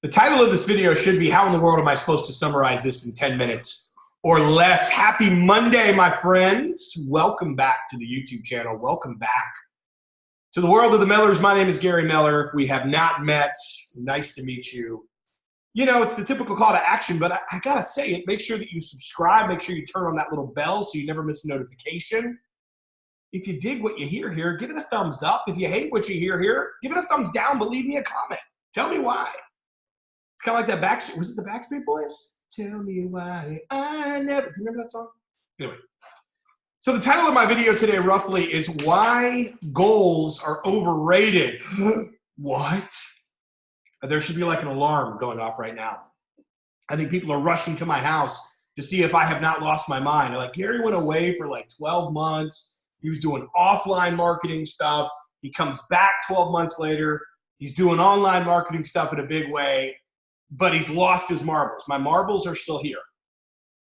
The title of this video should be, how in the world am I supposed to summarize this in 10 minutes or less? Happy Monday, my friends. Welcome back to the YouTube channel. Welcome back to the world of the Mellers. My name is Gary Meller. We have not met. Nice to meet you. You know, it's the typical call to action, but I gotta say it. Make sure that you subscribe. Make sure you turn on that little bell so you never miss a notification. If you dig what you hear here, give it a thumbs up. If you hate what you hear here, give it a thumbs down, but leave me a comment. Tell me why. It's kind of like that Backstreet, was it the Backstreet Boys? Tell me why I never, do you remember that song? Anyway. So the title of my video today roughly is why goals are overrated. What? There should be like an alarm going off right now. I think people are rushing to my house to see if I have not lost my mind. They're like, Gary went away for like 12 months. He was doing offline marketing stuff. He comes back 12 months later. He's doing online marketing stuff in a big way, but he's lost his marbles. My marbles are still here.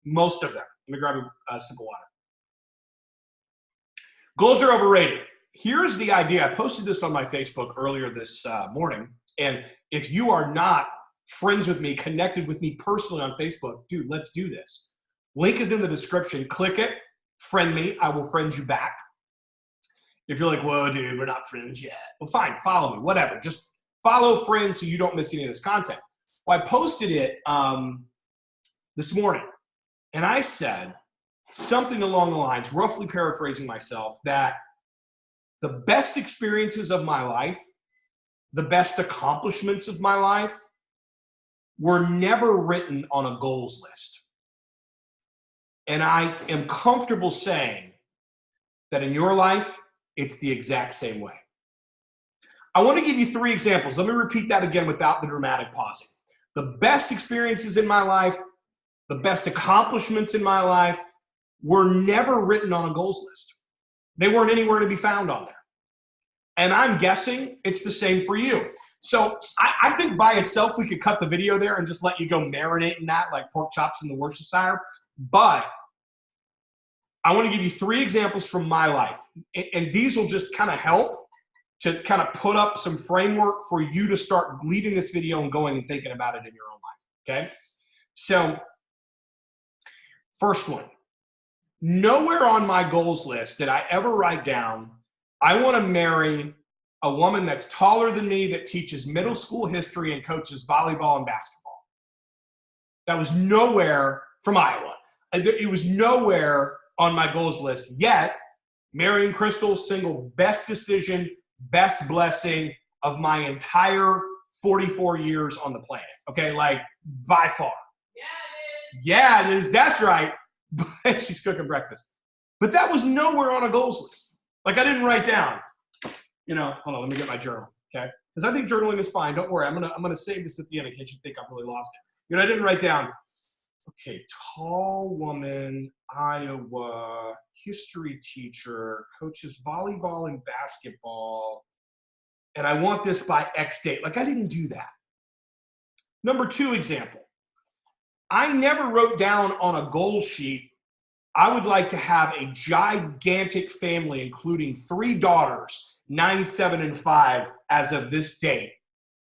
Most of them. Let me grab a sip of water. Goals are overrated. Here's the idea. I posted this on my Facebook earlier this morning. And if you are not friends with me, connected with me personally on Facebook, dude, let's do this. Link is in the description. Click it. Friend me. I will friend you back. If you're like, whoa, dude, we're not friends yet. Well, fine. Follow me. Whatever. Just follow friends so you don't miss any of this content. Well, I posted it this morning. And I said something along the lines, roughly paraphrasing myself, that the best experiences of my life, the best accomplishments of my life were never written on a goals list. And I am comfortable saying that in your life, it's the exact same way. I want to give you 3 examples. Let me repeat that again without the dramatic pausing. The best experiences in my life, the best accomplishments in my life were never written on a goals list. They weren't anywhere to be found on there. And I'm guessing it's the same for you. So I think by itself, we could cut the video there and just let you go marinate in that like pork chops in the Worcestershire. But I want to give you 3 examples from my life. And these will just kind of help to kind of put up some framework for you to start leaving this video and going and thinking about it in your own life, okay? So first one, nowhere on my goals list did I ever write down, I want to marry a woman that's taller than me that teaches middle school history and coaches volleyball and basketball. That was nowhere from Iowa. It was nowhere on my goals list, yet marrying Crystal, single, best decision, best blessing of my entire 44 years on the planet. Okay, like by far. Yeah, it is. That's right. She's cooking breakfast. But that was nowhere on a goals list. Like I didn't write down, you know, hold on, let me get my journal, okay? Because I think journaling is fine. Don't worry, I'm gonna save this at the end in case you think I've really lost it. You know, I didn't write down, okay, tall woman, Iowa, history teacher, coaches volleyball and basketball, and I want this by X date. Like I didn't do that. Number 2 example. I never wrote down on a goal sheet, I would like to have a gigantic family, including 3 daughters, 9, 7, and 5 as of this date,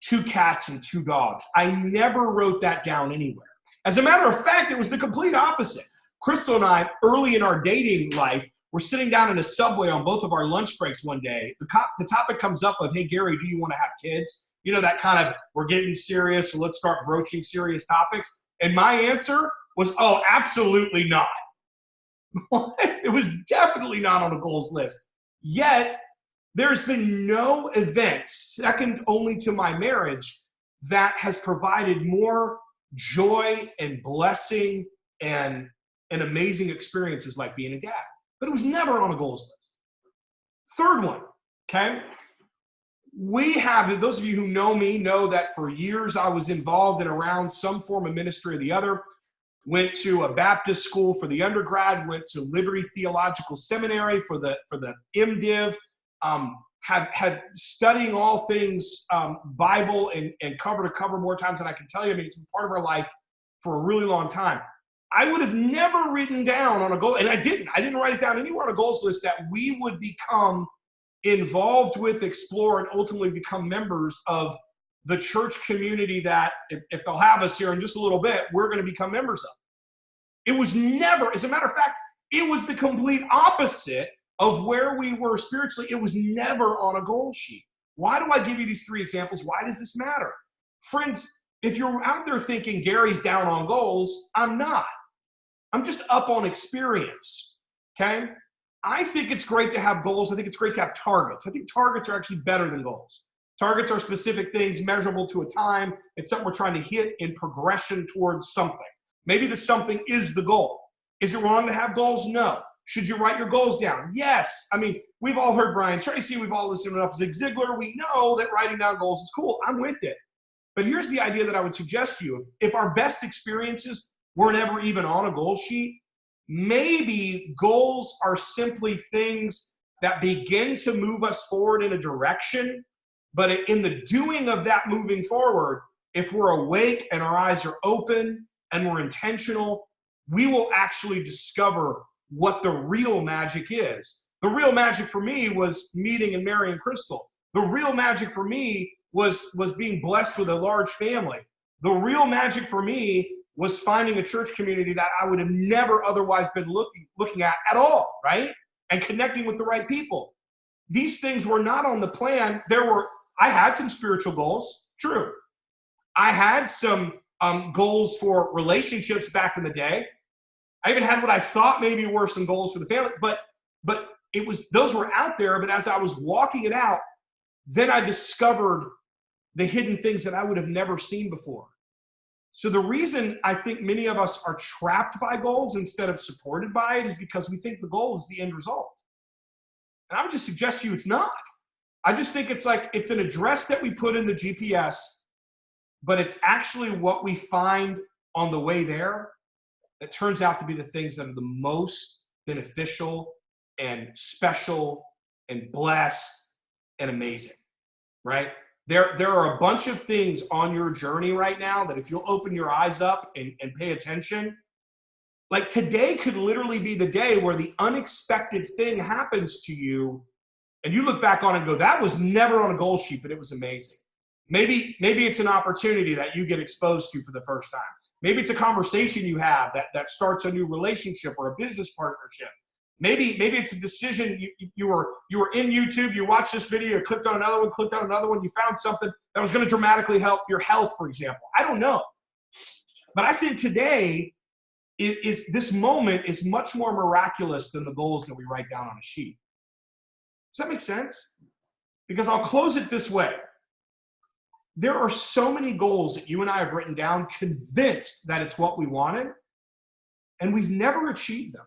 2 cats and 2 dogs. I never wrote that down anywhere. As a matter of fact, it was the complete opposite. Crystal and I, early in our dating life, were sitting down in a Subway on both of our lunch breaks one day. The topic comes up of, hey, Gary, do you want to have kids? You know, that kind of, we're getting serious, so let's start broaching serious topics. And my answer was, oh, absolutely not. It was definitely not on a goals list. Yet, there's been no event, second only to my marriage, that has provided more joy and blessing and amazing experiences like being a dad. But it was never on a goals list. Third one, okay? We have, those of you who know me know that for years I was involved in around some form of ministry or the other. Went to a Baptist school for the undergrad, went to Liberty Theological Seminary for the MDiv, had studying all things Bible and cover to cover more times than I can tell you. I mean, it's been part of our life for a really long time. I would have never written down on a goal, and I didn't write it down anywhere on a goals list that we would become involved with, explore, and ultimately become members of the church community that, if they'll have us here in just a little bit, we're going to become members of. It was never, as a matter of fact, it was the complete opposite of where we were spiritually. It was never on a goal sheet. Why do I give you these 3 examples? Why does this matter? Friends, if you're out there thinking Gary's down on goals, I'm not. I'm just up on experience, okay? I think it's great to have goals. I think it's great to have targets. I think targets are actually better than goals. Targets are specific things measurable to a time. It's something we're trying to hit in progression towards something. Maybe the something is the goal. Is it wrong to have goals? No. Should you write your goals down? Yes. I mean, we've all heard Brian Tracy. We've all listened to Zig Ziglar. We know that writing down goals is cool. I'm with it. But here's the idea that I would suggest to you. If our best experiences were never even on a goal sheet, maybe goals are simply things that begin to move us forward in a direction. But in the doing of that moving forward, if we're awake and our eyes are open and we're intentional, we will actually discover what the real magic is. The real magic for me was meeting and marrying Crystal. The real magic for me was being blessed with a large family. The real magic for me was finding a church community that I would have never otherwise been looking at all, right? And connecting with the right people. These things were not on the plan. I had some spiritual goals, true. I had some goals for relationships back in the day. I even had what I thought maybe were some goals for the family, but those were out there. But as I was walking it out, then I discovered the hidden things that I would have never seen before. So the reason I think many of us are trapped by goals instead of supported by it is because we think the goal is the end result. And I would just suggest to you it's not. I just think it's like it's an address that we put in the GPS, but it's actually what we find on the way there that turns out to be the things that are the most beneficial and special and blessed and amazing, right? There are a bunch of things on your journey right now that if you'll open your eyes up and pay attention, like today could literally be the day where the unexpected thing happens to you and you look back on it and go, that was never on a goal sheet, but it was amazing. Maybe it's an opportunity that you get exposed to for the first time. Maybe it's a conversation you have that starts a new relationship or a business partnership. Maybe it's a decision. You were in YouTube, you watched this video, clicked on another one, you found something that was going to dramatically help your health, for example. I don't know. But I think today this moment is much more miraculous than the goals that we write down on a sheet. Does that make sense? Because I'll close it this way. There are so many goals that you and I have written down, convinced that it's what we wanted, and we've never achieved them.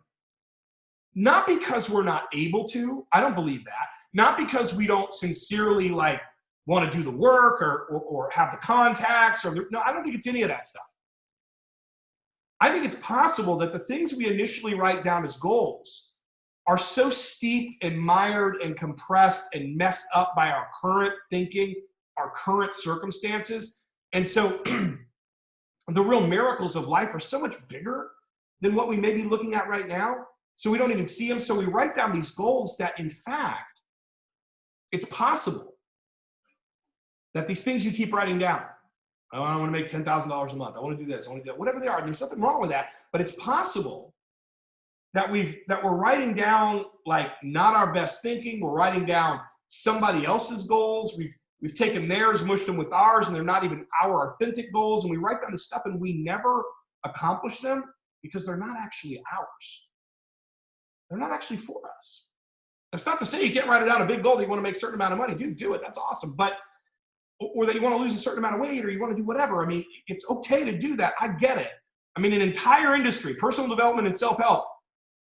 Not because we're not able to. I don't believe that. Not because we don't sincerely want to do the work or have the contacts. No, I don't think it's any of that stuff. I think it's possible that the things we initially write down as goals are so steeped and mired and compressed and messed up by our current thinking, our current circumstances. And so the real miracles of life are so much bigger than what we may be looking at right now. So we don't even see them. So we write down these goals that, in fact, it's possible that these things you keep writing down, oh, I want to make $10,000 a month. I want to do this. I want to do that. Whatever they are. There's nothing wrong with that. But it's possible that we're writing down not our best thinking. We're writing down somebody else's goals. We've taken theirs, mushed them with ours, and they're not even our authentic goals. And we write down this stuff and we never accomplish them because they're not actually ours. They're not actually for us. That's not to say you can't write down a big goal that you want to make a certain amount of money. Dude, do it. That's awesome. Or that you want to lose a certain amount of weight or you want to do whatever. I mean, it's okay to do that. I get it. I mean, an entire industry, personal development and self-help,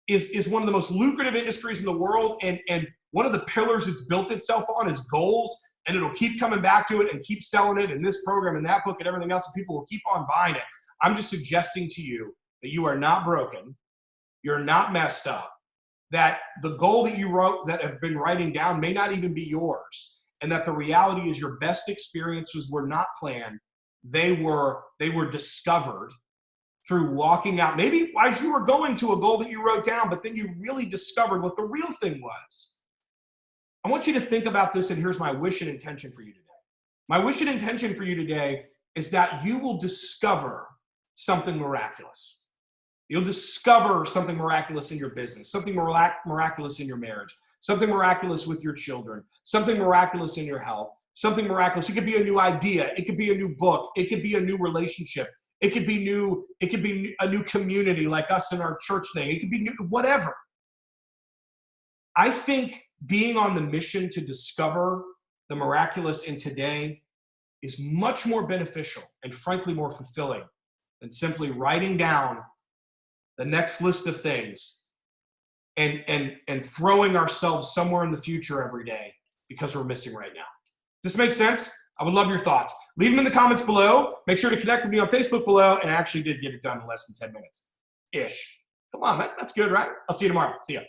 is one of the most lucrative industries in the world. And one of the pillars it's built itself on is goals. And it'll keep coming back to it and keep selling it in this program and that book and everything else. And people will keep on buying it. I'm just suggesting to you that you are not broken. You're not messed up. That the goal that you wrote, that have been writing down, may not even be yours. And that the reality is your best experiences were not planned. They were discovered through walking out. Maybe as you were going to a goal that you wrote down, but then you really discovered what the real thing was. I want you to think about this, and here's my wish and intention for you today. My wish and intention for you today is that you will discover something miraculous. You'll discover something miraculous in your business, something miraculous in your marriage, something miraculous with your children, something miraculous in your health, something miraculous. It could be a new idea. It could be a new book. It could be a new relationship. It could be new. It could be a new community like us in our church thing. It could be new, whatever. I think being on the mission to discover the miraculous in today is much more beneficial and frankly more fulfilling than simply writing down the next list of things and throwing ourselves somewhere in the future every day because we're missing right now. Does this make sense? I would love your thoughts. Leave them in the comments below. Make sure to connect with me on Facebook below. And I actually did get it done in less than 10 minutes-ish. Come on, man. That's good, right? I'll see you tomorrow. See ya.